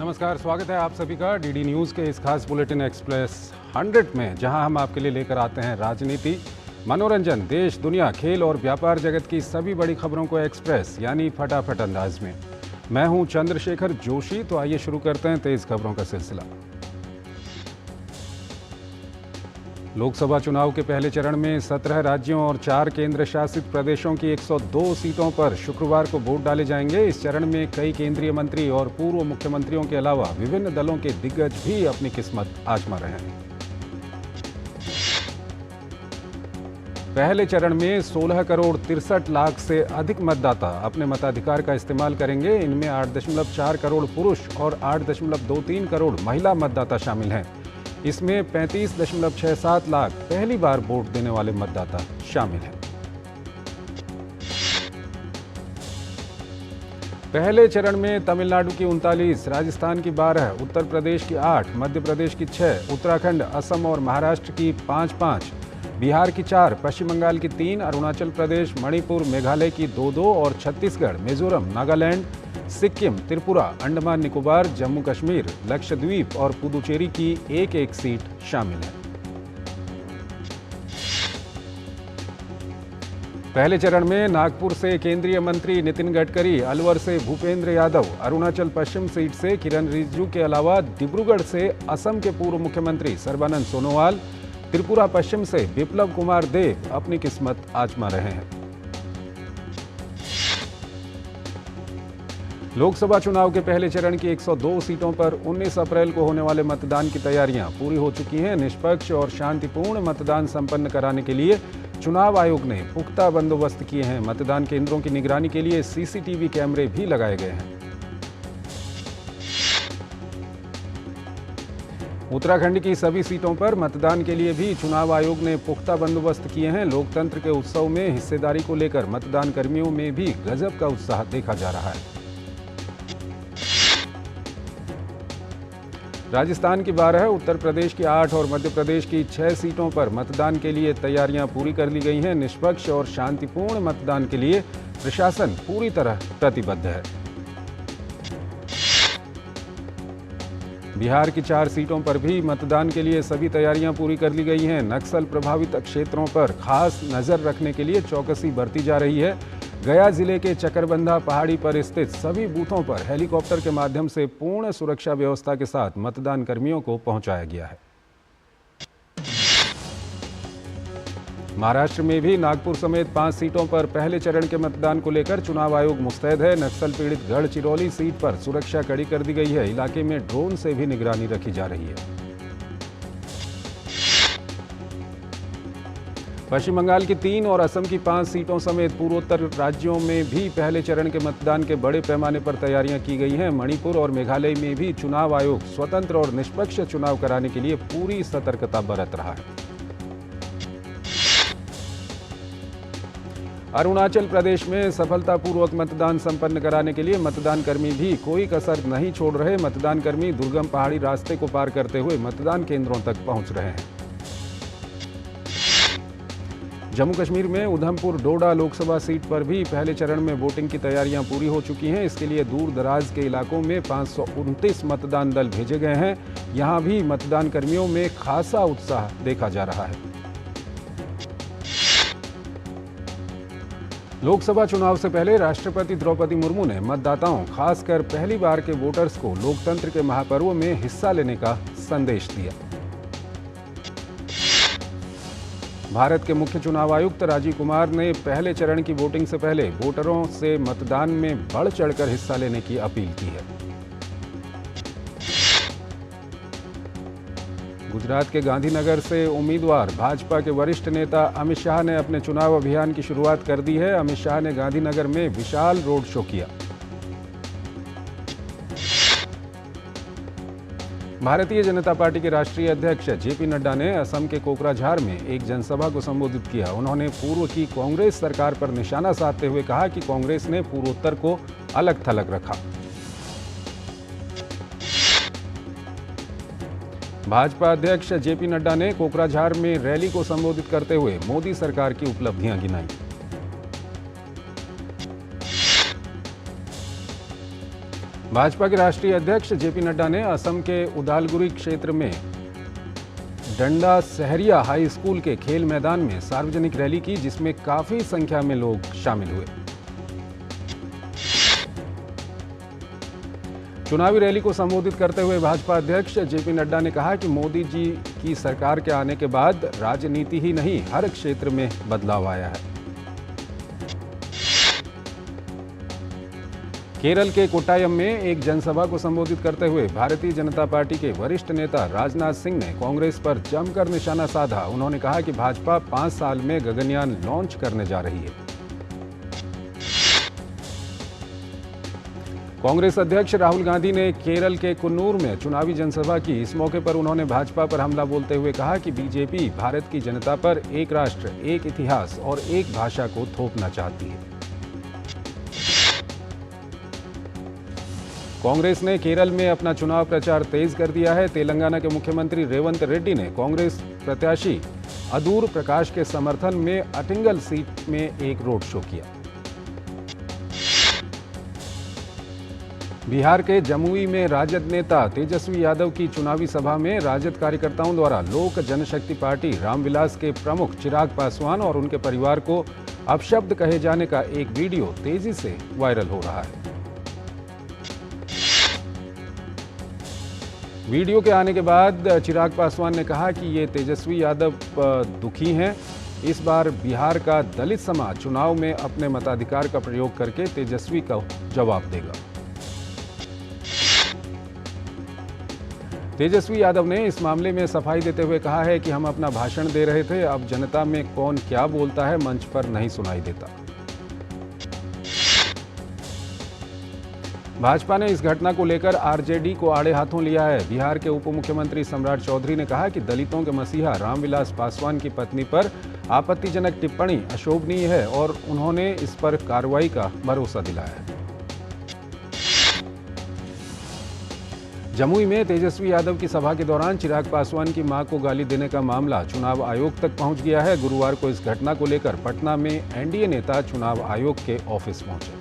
नमस्कार, स्वागत है आप सभी का डीडी न्यूज़ के इस खास बुलेटिन एक्सप्रेस 100 में, जहां हम आपके लिए लेकर आते हैं राजनीति, मनोरंजन, देश, दुनिया, खेल और व्यापार जगत की सभी बड़ी खबरों को एक्सप्रेस यानी फटाफट अंदाज में। मैं हूं चंद्रशेखर जोशी। तो आइए शुरू करते हैं तेज खबरों का सिलसिला। लोकसभा चुनाव के पहले चरण में 17 राज्यों और 4 केंद्र शासित प्रदेशों की 102 सीटों पर शुक्रवार को वोट डाले जाएंगे। इस चरण में कई केंद्रीय मंत्री और पूर्व मुख्यमंत्रियों के अलावा विभिन्न दलों के दिग्गज भी अपनी किस्मत आजमा रहे हैं। पहले चरण में 16 करोड़ 63 लाख से अधिक मतदाता अपने मताधिकार का इस्तेमाल करेंगे। इनमें 8.4 करोड़ पुरुष और 8.23 करोड़ महिला मतदाता शामिल हैं। इसमें 35.67 लाख पहली बार वोट देने वाले मतदाता शामिल हैं। पहले चरण में तमिलनाडु की 39, राजस्थान की 12, उत्तर प्रदेश की 8, मध्य प्रदेश की 6, उत्तराखंड, असम और महाराष्ट्र की 5-5, बिहार की 4, पश्चिम बंगाल की 3, अरुणाचल प्रदेश, मणिपुर, मेघालय की 2-2 और छत्तीसगढ़, मिजोरम, नागालैंड, सिक्किम, त्रिपुरा, अंडमान निकोबार, जम्मू कश्मीर, लक्षद्वीप और पुदुचेरी की 1-1 सीट शामिल है। पहले चरण में नागपुर से केंद्रीय मंत्री नितिन गडकरी, अलवर से भूपेंद्र यादव, अरुणाचल पश्चिम सीट से किरण रिजिजू के अलावा डिब्रूगढ़ से असम के पूर्व मुख्यमंत्री सर्बानंद सोनोवाल, त्रिपुरा पश्चिम से बिप्लब कुमार देव अपनी किस्मत आजमा रहे हैं। लोकसभा चुनाव के पहले चरण की 102 सीटों पर 19 अप्रैल को होने वाले मतदान की तैयारियां पूरी हो चुकी हैं। निष्पक्ष और शांतिपूर्ण मतदान संपन्न कराने के लिए चुनाव आयोग ने पुख्ता बंदोबस्त किए हैं। मतदान केंद्रों की निगरानी के लिए सीसीटीवी कैमरे भी लगाए गए हैं। उत्तराखंड की सभी सीटों पर मतदान के लिए भी चुनाव आयोग ने पुख्ता बंदोबस्त किए हैं। लोकतंत्र के उत्सव में हिस्सेदारी को लेकर मतदान कर्मियों में भी गजब का उत्साह देखा जा रहा है। राजस्थान की 12, उत्तर प्रदेश की 8 और मध्य प्रदेश की 6 सीटों पर मतदान के लिए तैयारियां पूरी कर ली गई हैं। निष्पक्ष और शांतिपूर्ण मतदान के लिए प्रशासन पूरी तरह प्रतिबद्ध है। बिहार की 4 सीटों पर भी मतदान के लिए सभी तैयारियां पूरी कर ली गई हैं। नक्सल प्रभावित क्षेत्रों पर खास नजर रखने के लिए चौकसी बरती जा रही है। गया जिले के चकरबंधा पहाड़ी पर स्थित सभी बूथों पर हेलीकॉप्टर के माध्यम से पूर्ण सुरक्षा व्यवस्था के साथ मतदान कर्मियों को पहुंचाया गया है। महाराष्ट्र में भी नागपुर समेत 5 सीटों पर पहले चरण के मतदान को लेकर चुनाव आयोग मुस्तैद है। नक्सल पीड़ित गढ़चिरौली सीट पर सुरक्षा कड़ी कर दी गई है। इलाके में ड्रोन से भी निगरानी रखी जा रही है। पश्चिम बंगाल की 3 और असम की 5 सीटों समेत पूर्वोत्तर राज्यों में भी पहले चरण के मतदान के बड़े पैमाने पर तैयारियां की गई हैं। मणिपुर और मेघालय में भी चुनाव आयोग स्वतंत्र और निष्पक्ष चुनाव कराने के लिए पूरी सतर्कता बरत रहा है। अरुणाचल प्रदेश में सफलतापूर्वक मतदान संपन्न कराने के लिए मतदान कर्मी भी कोई कसर नहीं छोड़ रहे। मतदान कर्मी दुर्गम पहाड़ी रास्ते को पार करते हुए मतदान केंद्रों तक पहुंच रहे हैं। जम्मू कश्मीर में उधमपुर डोडा लोकसभा सीट पर भी पहले चरण में वोटिंग की तैयारियां पूरी हो चुकी हैं। इसके लिए दूर दराज के इलाकों में 529 मतदान दल भेजे गए हैं। यहां भी मतदान कर्मियों में खासा उत्साह देखा जा रहा है। लोकसभा चुनाव से पहले राष्ट्रपति द्रौपदी मुर्मू ने मतदाताओं, खासकर पहली बार के वोटर्स को लोकतंत्र के महापर्व में हिस्सा लेने का संदेश दिया। भारत के मुख्य चुनाव आयुक्त राजीव कुमार ने पहले चरण की वोटिंग से पहले वोटरों से मतदान में बढ़ चढ़कर हिस्सा लेने की अपील की है। गुजरात के गांधीनगर से उम्मीदवार भाजपा के वरिष्ठ नेता अमित शाह ने अपने चुनाव अभियान की शुरुआत कर दी है। अमित शाह ने गांधीनगर में विशाल रोड शो किया। भारतीय जनता पार्टी के राष्ट्रीय अध्यक्ष जेपी नड्डा ने असम के कोकराझार में एक जनसभा को संबोधित किया। उन्होंने पूर्व की कांग्रेस सरकार पर निशाना साधते हुए कहा कि कांग्रेस ने पूर्वोत्तर को अलग थलग रखा। भाजपा अध्यक्ष जेपी नड्डा ने कोकराझार में रैली को संबोधित करते हुए मोदी सरकार की उपलब्धियां गिनाई। भाजपा के राष्ट्रीय अध्यक्ष जेपी नड्डा ने असम के उदालगुरी क्षेत्र में डंडा सहरिया हाई स्कूल के खेल मैदान में सार्वजनिक रैली की, जिसमें काफी संख्या में लोग शामिल हुए। चुनावी रैली को संबोधित करते हुए भाजपा अध्यक्ष जेपी नड्डा ने कहा कि मोदी जी की सरकार के आने के बाद राजनीति ही नहीं, हर क्षेत्र में बदलाव आया है। केरल के कोट्टायम में एक जनसभा को संबोधित करते हुए भारतीय जनता पार्टी के वरिष्ठ नेता राजनाथ सिंह ने कांग्रेस पर जमकर निशाना साधा। उन्होंने कहा कि भाजपा 5 साल में गगनयान लॉन्च करने जा रही है। कांग्रेस अध्यक्ष राहुल गांधी ने केरल के कुन्नूर में चुनावी जनसभा की। इस मौके पर उन्होंने भाजपा पर हमला बोलते हुए कहा कि बीजेपी भारत की जनता पर एक राष्ट्र, एक इतिहास और एक भाषा को थोपना चाहती है। कांग्रेस ने केरल में अपना चुनाव प्रचार तेज कर दिया है। तेलंगाना के मुख्यमंत्री रेवंत रेड्डी ने कांग्रेस प्रत्याशी अदूर प्रकाश के समर्थन में अटिंगल सीट में एक रोड शो किया। बिहार के जमुई में राजद नेता तेजस्वी यादव की चुनावी सभा में राजद कार्यकर्ताओं द्वारा लोक जनशक्ति पार्टी रामविलास के प्रमुख चिराग पासवान और उनके परिवार को अपशब्द कहे जाने का एक वीडियो तेजी से वायरल हो रहा है। वीडियो के आने के बाद चिराग पासवान ने कहा कि ये तेजस्वी यादव दुखी हैं। इस बार बिहार का दलित समाज चुनाव में अपने मताधिकार का प्रयोग करके तेजस्वी का जवाब देगा। तेजस्वी यादव ने इस मामले में सफाई देते हुए कहा है कि हम अपना भाषण दे रहे थे, अब जनता में कौन क्या बोलता है मंच पर नहीं सुनाई देता। भाजपा ने इस घटना को लेकर आरजेडी को आड़े हाथों लिया है। बिहार के उप मुख्यमंत्री सम्राट चौधरी ने कहा कि दलितों के मसीहा रामविलास पासवान की पत्नी पर आपत्तिजनक टिप्पणी अशोभनीय है और उन्होंने इस पर कार्रवाई का भरोसा दिलाया है। जमुई में तेजस्वी यादव की सभा के दौरान चिराग पासवान की मां को गाली देने का मामला चुनाव आयोग तक पहुंच गया है। गुरुवार को इस घटना को लेकर पटना में एनडीए नेता चुनाव आयोग के ऑफिस पहुंचे।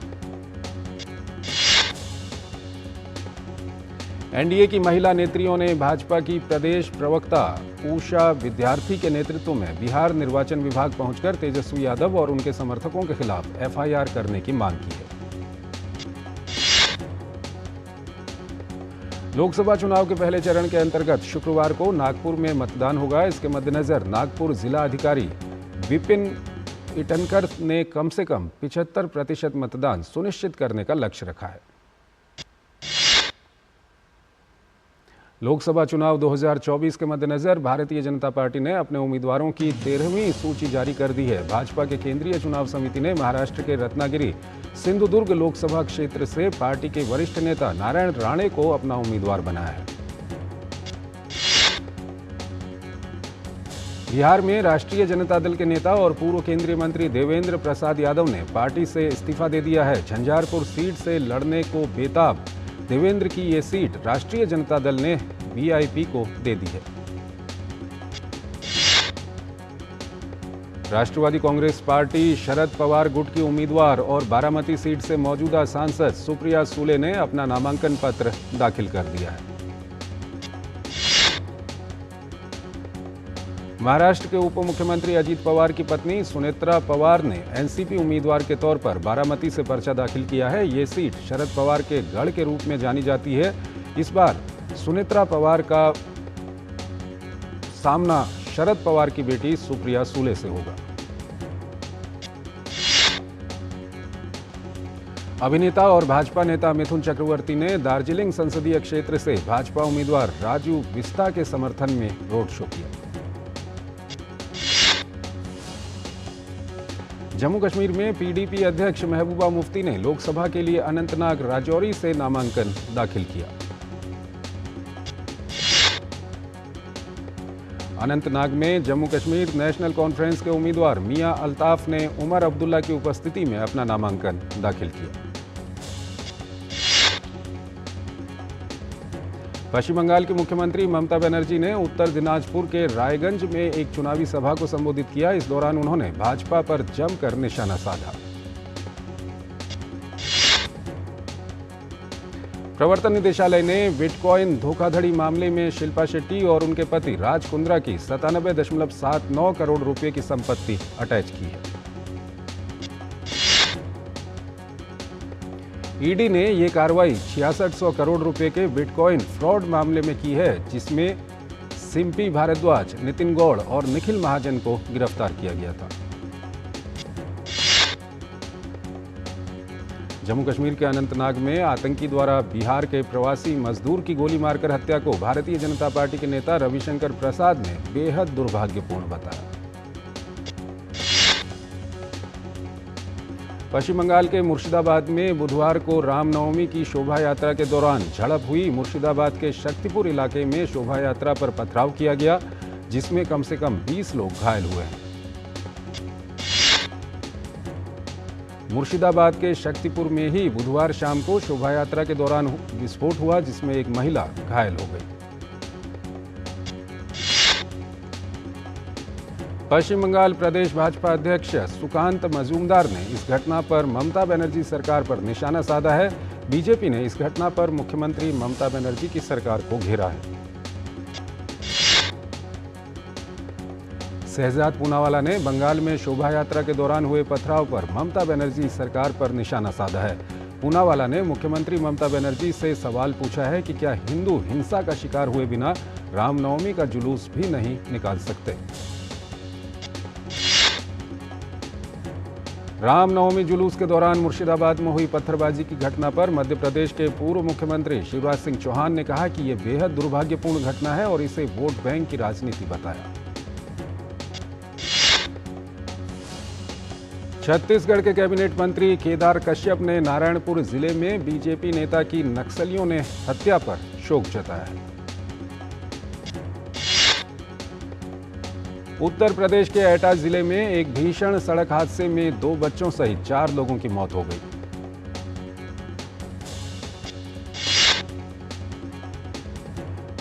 एनडीए की महिला नेत्रियों ने भाजपा की प्रदेश प्रवक्ता उषा विद्यार्थी के नेतृत्व में बिहार निर्वाचन विभाग पहुंचकर तेजस्वी यादव और उनके समर्थकों के खिलाफ एफआईआर करने की मांग की है। लोकसभा चुनाव के पहले चरण के अंतर्गत शुक्रवार को नागपुर में मतदान होगा। इसके मद्देनजर नागपुर जिला अधिकारी विपिन इटनकर ने कम से कम 75% मतदान सुनिश्चित करने का लक्ष्य रखा है। लोकसभा चुनाव 2024 के मद्देनजर भारतीय जनता पार्टी ने अपने उम्मीदवारों की 13वीं सूची जारी कर दी है। भाजपा के केंद्रीय चुनाव समिति ने महाराष्ट्र के रत्नागिरी सिंधुदुर्ग लोकसभा क्षेत्र से पार्टी के वरिष्ठ नेता नारायण राणे को अपना उम्मीदवार बनाया है। बिहार में राष्ट्रीय जनता दल के नेता और पूर्व केंद्रीय मंत्री देवेंद्र प्रसाद यादव ने पार्टी से इस्तीफा दे दिया है। झंझारपुर सीट से लड़ने को बेताब देवेंद्र की ये सीट राष्ट्रीय जनता दल ने वीआईपी को दे दी है। राष्ट्रवादी कांग्रेस पार्टी शरद पवार गुट की उम्मीदवार और बारामती सीट से मौजूदा सांसद सुप्रिया सुले ने अपना नामांकन पत्र दाखिल कर दिया है। महाराष्ट्र के उप मुख्यमंत्री अजित पवार की पत्नी सुनेत्रा पवार ने एनसीपी उम्मीदवार के तौर पर बारामती से पर्चा दाखिल किया है। ये सीट शरद पवार के गढ़ के रूप में जानी जाती है। इस बार सुनेत्रा पवार का सामना शरद पवार की बेटी सुप्रिया सुले से होगा। अभिनेता और भाजपा नेता मिथुन चक्रवर्ती ने दार्जिलिंग संसदीय क्षेत्र से भाजपा उम्मीदवार राजू विस्ता के समर्थन में रोड शो किया। जम्मू कश्मीर में पीडीपी अध्यक्ष महबूबा मुफ्ती ने लोकसभा के लिए अनंतनाग राजौरी से नामांकन दाखिल किया। अनंतनाग में जम्मू कश्मीर नेशनल कॉन्फ्रेंस के उम्मीदवार मियां अल्ताफ ने उमर अब्दुल्ला की उपस्थिति में अपना नामांकन दाखिल किया। पश्चिम बंगाल की मुख्यमंत्री ममता बनर्जी ने उत्तर दिनाजपुर के रायगंज में एक चुनावी सभा को संबोधित किया। इस दौरान उन्होंने भाजपा पर जमकर निशाना साधा। प्रवर्तन निदेशालय ने बिटकॉइन धोखाधड़ी मामले में शिल्पा शेट्टी और उनके पति राज कुंद्रा की 97.79 करोड़ रुपए की संपत्ति अटैच की है। ईडी ने ये कार्रवाई 6600 करोड़ रुपए के बिटकॉइन फ्रॉड मामले में की है, जिसमें सिम्पी भारद्वाज, नितिन गौड़ और निखिल महाजन को गिरफ्तार किया गया था। जम्मू कश्मीर के अनंतनाग में आतंकी द्वारा बिहार के प्रवासी मजदूर की गोली मारकर हत्या को भारतीय जनता पार्टी के नेता रविशंकर प्रसाद ने बेहद दुर्भाग्यपूर्ण बताया। पश्चिम बंगाल के मुर्शिदाबाद में बुधवार को रामनवमी की शोभा यात्रा के दौरान झड़प हुई। मुर्शिदाबाद के शक्तिपुर इलाके में शोभा यात्रा पर पथराव किया गया, जिसमें कम से कम 20 लोग घायल हुए हैं। मुर्शिदाबाद के शक्तिपुर में ही बुधवार शाम को शोभा यात्रा के दौरान विस्फोट हुआ, जिसमें एक महिला घायल हो गई। पश्चिम बंगाल प्रदेश भाजपा अध्यक्ष सुकांत मजूमदार ने इस घटना पर ममता बनर्जी सरकार पर निशाना साधा है। बीजेपी ने इस घटना पर मुख्यमंत्री ममता बनर्जी की सरकार को घेरा है। शहजाद पूनावाला ने बंगाल में शोभा यात्रा के दौरान हुए पथराव पर ममता बनर्जी सरकार पर निशाना साधा है। पूनावाला ने मुख्यमंत्री ममता बनर्जी से सवाल पूछा है कि क्या हिंदू हिंसा का शिकार हुए बिना रामनवमी का जुलूस भी नहीं निकाल सकते। रामनवमी जुलूस के दौरान मुर्शिदाबाद में हुई पत्थरबाजी की घटना पर मध्य प्रदेश के पूर्व मुख्यमंत्री शिवराज सिंह चौहान ने कहा कि यह बेहद दुर्भाग्यपूर्ण घटना है और इसे वोट बैंक की राजनीति बताया। छत्तीसगढ़ के कैबिनेट मंत्री केदार कश्यप ने नारायणपुर जिले में बीजेपी नेता की नक्सलियों ने हत्या पर शोक जताया है। उत्तर प्रदेश के एटा जिले में एक भीषण सड़क हादसे में 2 बच्चों सहित 4 लोगों की मौत हो गई।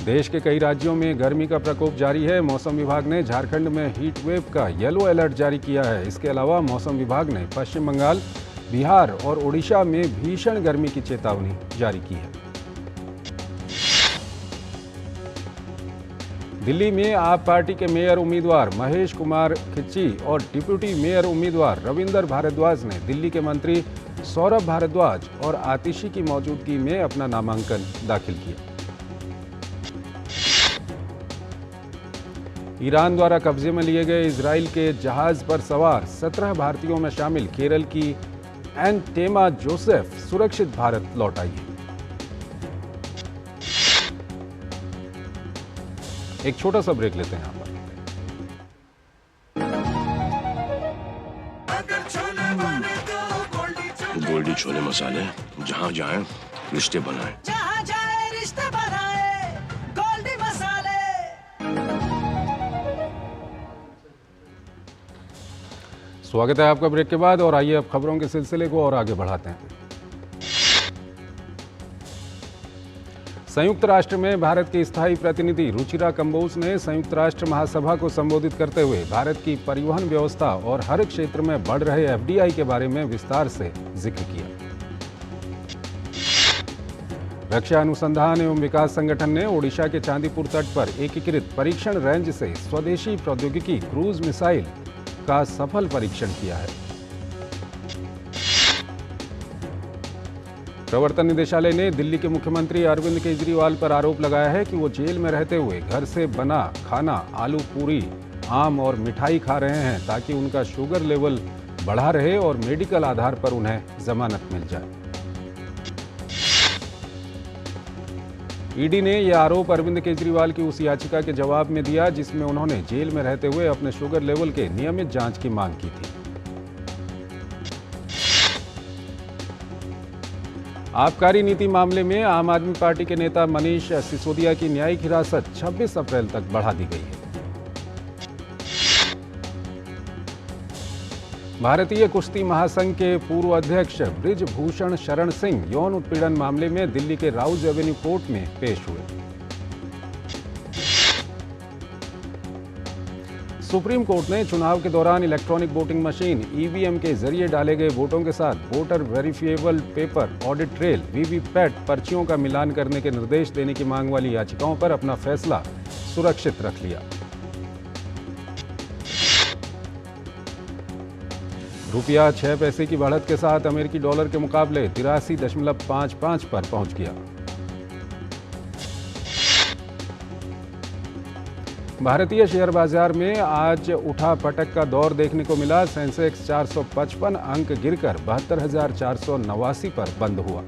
देश के कई राज्यों में गर्मी का प्रकोप जारी है। मौसम विभाग ने झारखंड में हीट वेव का येलो अलर्ट जारी किया है। इसके अलावा मौसम विभाग ने पश्चिम बंगाल, बिहार और ओडिशा में भीषण गर्मी की चेतावनी जारी की है। दिल्ली में आप पार्टी के मेयर उम्मीदवार महेश कुमार खिच्ची और डिप्यूटी मेयर उम्मीदवार रविंदर भारद्वाज ने दिल्ली के मंत्री सौरभ भारद्वाज और आतिशी की मौजूदगी में अपना नामांकन दाखिल किया। ईरान द्वारा कब्जे में लिए गए इजराइल के जहाज पर सवार 17 भारतीयों में शामिल केरल की एंटेमा जोसेफ सुरक्षित भारत लौट आई है। एक छोटा सा ब्रेक लेते हैं यहाँ पर। गोल्डी छोले मसाले, जहाँ जाए रिश्ते बनाए, जहाँ जाए रिश्ते बनाए, गोल्डी मसाले। स्वागत है आपका ब्रेक के बाद और आइए अब खबरों के सिलसिले को और आगे बढ़ाते हैं। संयुक्त राष्ट्र में भारत की स्थायी प्रतिनिधि रुचिरा कंबोज ने संयुक्त राष्ट्र महासभा को संबोधित करते हुए भारत की परिवहन व्यवस्था और हर क्षेत्र में बढ़ रहे एफडीआई के बारे में विस्तार से जिक्र किया। रक्षा अनुसंधान एवं विकास संगठन ने ओडिशा के चांदीपुर तट पर एकीकृत परीक्षण रेंज से स्वदेशी प्रौद्योगिकी क्रूज मिसाइल का सफल परीक्षण किया है। प्रवर्तन निदेशालय ने दिल्ली के मुख्यमंत्री अरविंद केजरीवाल पर आरोप लगाया है कि वो जेल में रहते हुए घर से बना खाना, आलू पूरी, आम और मिठाई खा रहे हैं ताकि उनका शुगर लेवल बढ़ा रहे और मेडिकल आधार पर उन्हें जमानत मिल जाए। ईडी ने यह आरोप अरविंद केजरीवाल की उस याचिका के जवाब में दिया जिसमें उन्होंने जेल में रहते हुए अपने शुगर लेवल के नियमित जांच की मांग की थी। आबकारी नीति मामले में आम आदमी पार्टी के नेता मनीष सिसोदिया की न्यायिक हिरासत 26 अप्रैल तक बढ़ा दी गई है। भारतीय कुश्ती महासंघ के पूर्व अध्यक्ष ब्रिजभूषण शरण सिंह यौन उत्पीड़न मामले में दिल्ली के राउज एवेन्यू कोर्ट में पेश हुए। सुप्रीम कोर्ट ने चुनाव के दौरान इलेक्ट्रॉनिक वोटिंग मशीन ईवीएम के जरिए डाले गए वोटों के साथ voter verifiable paper, audit trail, VVPAT पर्चियों का मिलान करने के निर्देश देने की मांग वाली याचिकाओं पर अपना फैसला सुरक्षित रख लिया। रुपया 6 पैसे की बढ़त के साथ अमेरिकी डॉलर के मुकाबले 83.55 पर पहुंच गया। भारतीय शेयर बाजार में आज उठा पटक का दौर देखने को मिला। सेंसेक्स 455 अंक गिरकर 72,489 पर बंद हुआ।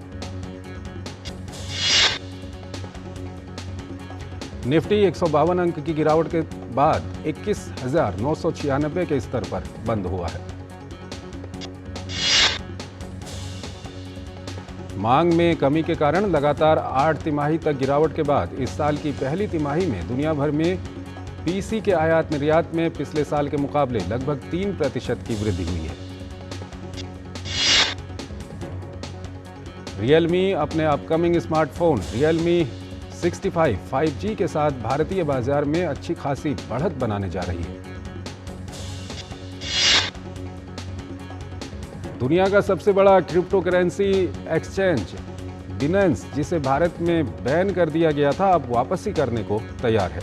निफ्टी 152 अंक की गिरावट के बाद 21,996 के स्तर पर बंद हुआ है। मांग में कमी के कारण लगातार 8 तिमाही तक गिरावट के बाद इस साल की पहली तिमाही में दुनिया भर में पीसी के आयात निर्यात में पिछले साल के मुकाबले लगभग 3% की वृद्धि हुई है। रियलमी अपने अपकमिंग स्मार्टफोन रियलमी 65 5G के साथ भारतीय बाजार में अच्छी खासी बढ़त बनाने जा रही है। दुनिया का सबसे बड़ा क्रिप्टो करेंसी एक्सचेंज बिनेंस, जिसे भारत में बैन कर दिया गया था, अब वापसी करने को तैयार है।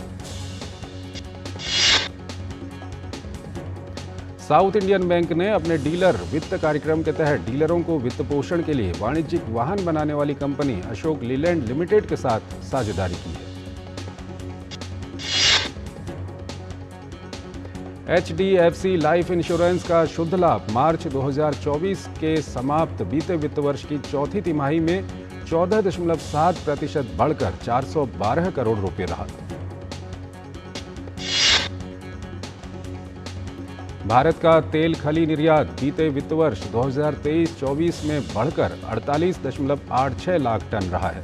साउथ इंडियन बैंक ने अपने डीलर वित्त कार्यक्रम के तहत डीलरों को वित्त पोषण के लिए वाणिज्यिक वाहन बनाने वाली कंपनी अशोक लीलैंड लिमिटेड के साथ साझेदारी की है। HDFC लाइफ इंश्योरेंस का शुद्ध लाभ मार्च 2024 के समाप्त बीते वित्त वर्ष की चौथी तिमाही में 14.7% बढ़कर 412 करोड़ रुपए रहा। भारत का तेल खली निर्यात बीते वित्त वर्ष 2023-24 में बढ़कर 48.86 लाख टन रहा है।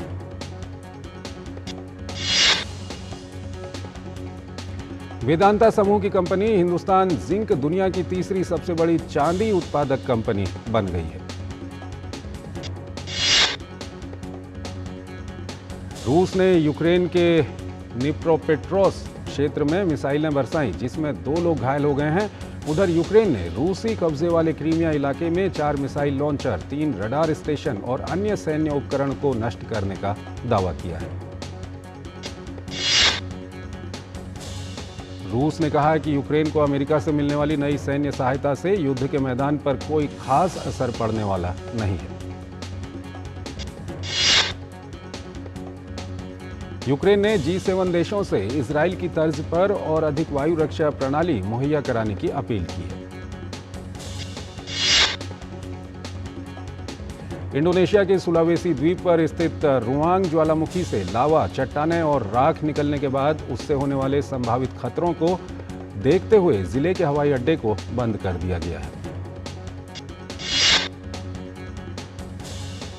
वेदांता समूह की कंपनी हिंदुस्तान जिंक दुनिया की तीसरी सबसे बड़ी चांदी उत्पादक कंपनी बन गई है। रूस ने यूक्रेन के निप्रोपेट्रोस क्षेत्र में मिसाइलें बरसाईं, जिसमें 2 लोग घायल हो गए हैं। उधर यूक्रेन ने रूसी कब्जे वाले क्रीमिया इलाके में 4 मिसाइल लॉन्चर, 3 रडार स्टेशन और अन्य सैन्य उपकरण को नष्ट करने का दावा किया है। रूस ने कहा है कि यूक्रेन को अमेरिका से मिलने वाली नई सैन्य सहायता से युद्ध के मैदान पर कोई खास असर पड़ने वाला नहीं है। यूक्रेन ने G7 देशों से इजराइल की तर्ज पर और अधिक वायु रक्षा प्रणाली मुहैया कराने की अपील की है। इंडोनेशिया के सुलावेसी द्वीप पर स्थित रुआंग ज्वालामुखी से लावा, चट्टानें और राख निकलने के बाद उससे होने वाले संभावित खतरों को देखते हुए जिले के हवाई अड्डे को बंद कर दिया गया है।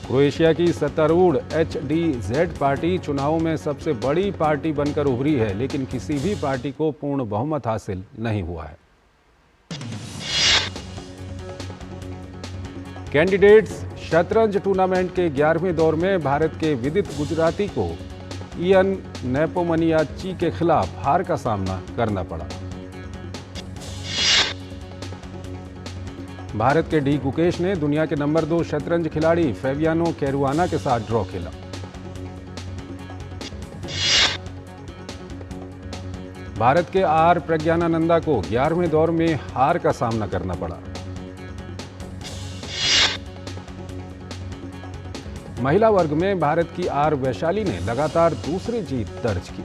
क्रोएशिया की सत्तारूढ़ HDZ पार्टी चुनावों में सबसे बड़ी पार्टी बनकर उभरी है, लेकिन किसी भी पार्टी को पूर्ण बहुमत हासिल नहीं हुआ है। कैंडिडेट्स शतरंज टूर्नामेंट के 11वें दौर में भारत के विदित गुजराती को इयन नेपोमनियाची के खिलाफ हार का सामना करना पड़ा। भारत के डी गुकेश ने दुनिया के नंबर 2 शतरंज खिलाड़ी फेबियानो कैरुआना के साथ ड्रॉ खेला। भारत के आर प्रज्ञानानंदा को 11वें दौर में हार का सामना करना पड़ा। महिला वर्ग में भारत की आर वैशाली ने लगातार दूसरी जीत दर्ज की।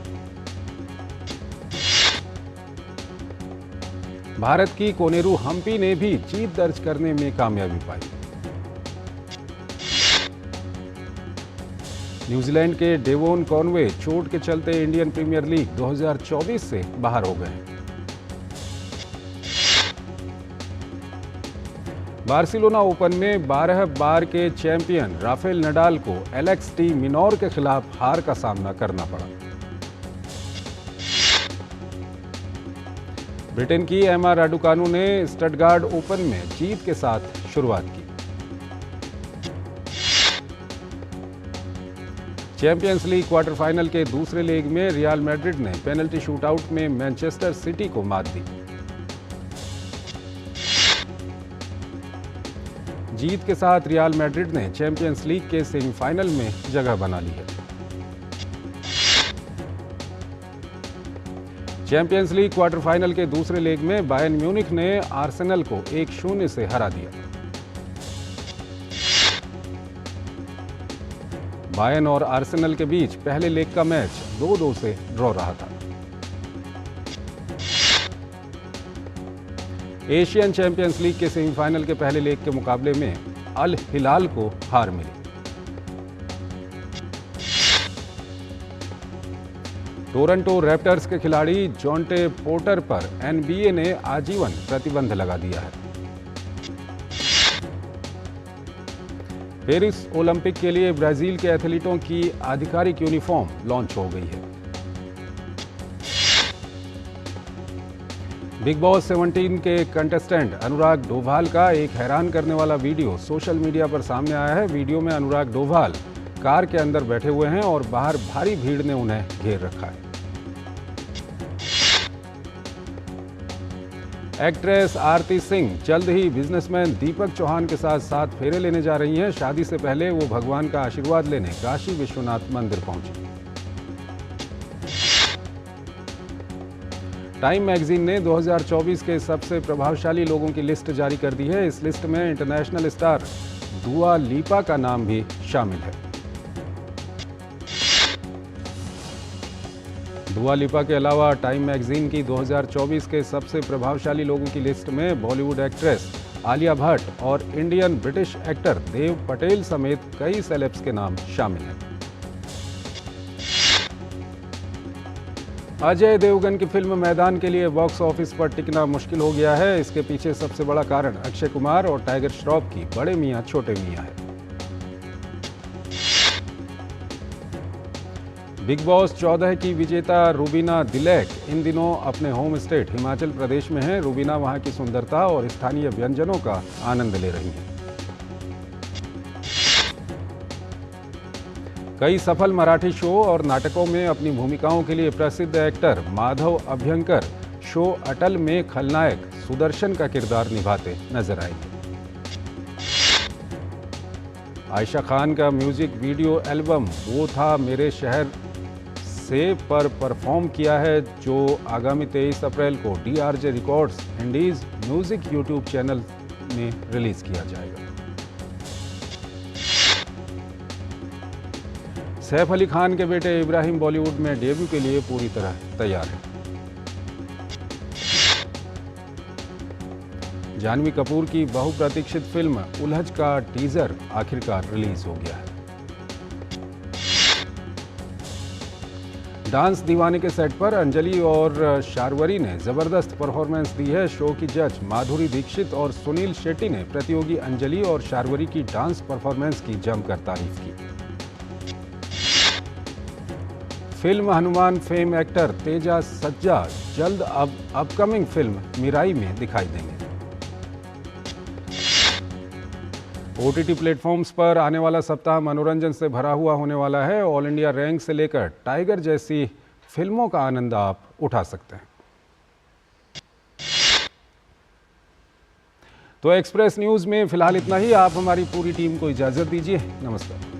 भारत की कोनेरू हम्पी ने भी जीत दर्ज करने में कामयाबी पाई। न्यूजीलैंड के डेवोन कॉनवे चोट के चलते इंडियन प्रीमियर लीग 2024 से बाहर हो गए। बार्सिलोना ओपन में 12 बार के चैंपियन राफेल नडाल को एलेक्स डी मिनोर के खिलाफ हार का सामना करना पड़ा। ब्रिटेन की एमा राडुकानु ने स्टटगार्ड ओपन में जीत के साथ शुरुआत की। चैंपियंस लीग क्वार्टर फाइनल के दूसरे लेग में रियल मैड्रिड ने पेनल्टी शूटआउट में मैनचेस्टर सिटी को मात दी। जीत के साथ रियल मैड्रिड ने चैंपियंस लीग के सेमीफाइनल में जगह बना ली है। चैंपियंस लीग क्वार्टर फाइनल के दूसरे लेग में बायर्न म्यूनिख ने आर्सेनल को 1-0 से हरा दिया। बायर्न और आर्सेनल के बीच पहले लेग का मैच 2-2 से ड्रॉ रहा था। एशियन चैंपियंस लीग के सेमीफाइनल के पहले लेग के मुकाबले में अल हिलाल को हार मिली। टोरंटो रैप्टर्स के खिलाड़ी जॉन्टे पोर्टर पर एनबीए ने आजीवन प्रतिबंध लगा दिया है। पेरिस ओलंपिक के लिए ब्राजील के एथलीटों की आधिकारिक यूनिफॉर्म लॉन्च हो गई है। बिग बॉस 17 के कंटेस्टेंट अनुराग डोभाल का एक हैरान करने वाला वीडियो सोशल मीडिया पर सामने आया है। वीडियो में अनुराग डोभाल कार के अंदर बैठे हुए हैं और बाहर भारी भीड़ ने उन्हें घेर रखा है। एक्ट्रेस आरती सिंह जल्द ही बिजनेसमैन दीपक चौहान के साथ 7 फेरे लेने जा रही हैं। शादी से पहले वो भगवान का आशीर्वाद लेने काशी विश्वनाथ मंदिर पहुंची। टाइम मैगजीन ने 2024 के सबसे प्रभावशाली लोगों की लिस्ट जारी कर दी है। इस लिस्ट में इंटरनेशनल स्टार दुआ लिपा का नाम भी शामिल है। दुआ लिपा के अलावा टाइम मैगजीन की 2024 के सबसे प्रभावशाली लोगों की लिस्ट में बॉलीवुड एक्ट्रेस आलिया भट्ट और Indian British actor Dev Patel समेत कई सेलेब्स के नाम शामिल हैं। अजय देवगन की फिल्म मैदान के लिए बॉक्स ऑफिस पर टिकना मुश्किल हो गया है। इसके पीछे सबसे बड़ा कारण अक्षय कुमार और टाइगर श्रॉफ की बड़े मियां छोटे मियां है। बिग बॉस 14 की विजेता रूबीना दिलैक इन दिनों अपने होम स्टेट हिमाचल प्रदेश में हैं। रूबीना वहां की सुंदरता और स्थानीय व्यंजनों का आनंद ले रही हैं। कई सफल मराठी शो और नाटकों में अपनी भूमिकाओं के लिए प्रसिद्ध एक्टर माधव अभ्यंकर शो अटल में खलनायक सुदर्शन का किरदार निभाते नजर आएंगे। आयशा खान का म्यूजिक वीडियो एल्बम वो था मेरे शहर से पर परफॉर्म किया है, जो आगामी 23 अप्रैल को DRJ records Indies music YouTube channel में रिलीज किया जाएगा। सैफ अली खान के बेटे इब्राहिम बॉलीवुड में डेब्यू के लिए पूरी तरह तैयार है। जानवी कपूर की बहुप्रतीक्षित फिल्म उलझ का टीजर आखिरकार रिलीज हो गया है। डांस दीवाने के सेट पर अंजलि और शार्वरी ने जबरदस्त परफॉर्मेंस दी है। शो की जज माधुरी दीक्षित और सुनील शेट्टी ने प्रतियोगी अंजलि और शार्वरी की डांस परफॉर्मेंस की जमकर तारीफ की। Film Hanuman fame actor Teja सज्जा जल्द अब अपकमिंग फिल्म मिराई में दिखाई देंगे। OTT प्लेटफॉर्म्स पर आने वाला सप्ताह मनोरंजन से भरा हुआ होने वाला है। ऑल इंडिया रैंक से लेकर टाइगर जैसी फिल्मों का आनंद आप उठा सकते हैं। तो एक्सप्रेस न्यूज में फिलहाल इतना ही। आप हमारी पूरी टीम को इजाजत दीजिए। नमस्कार।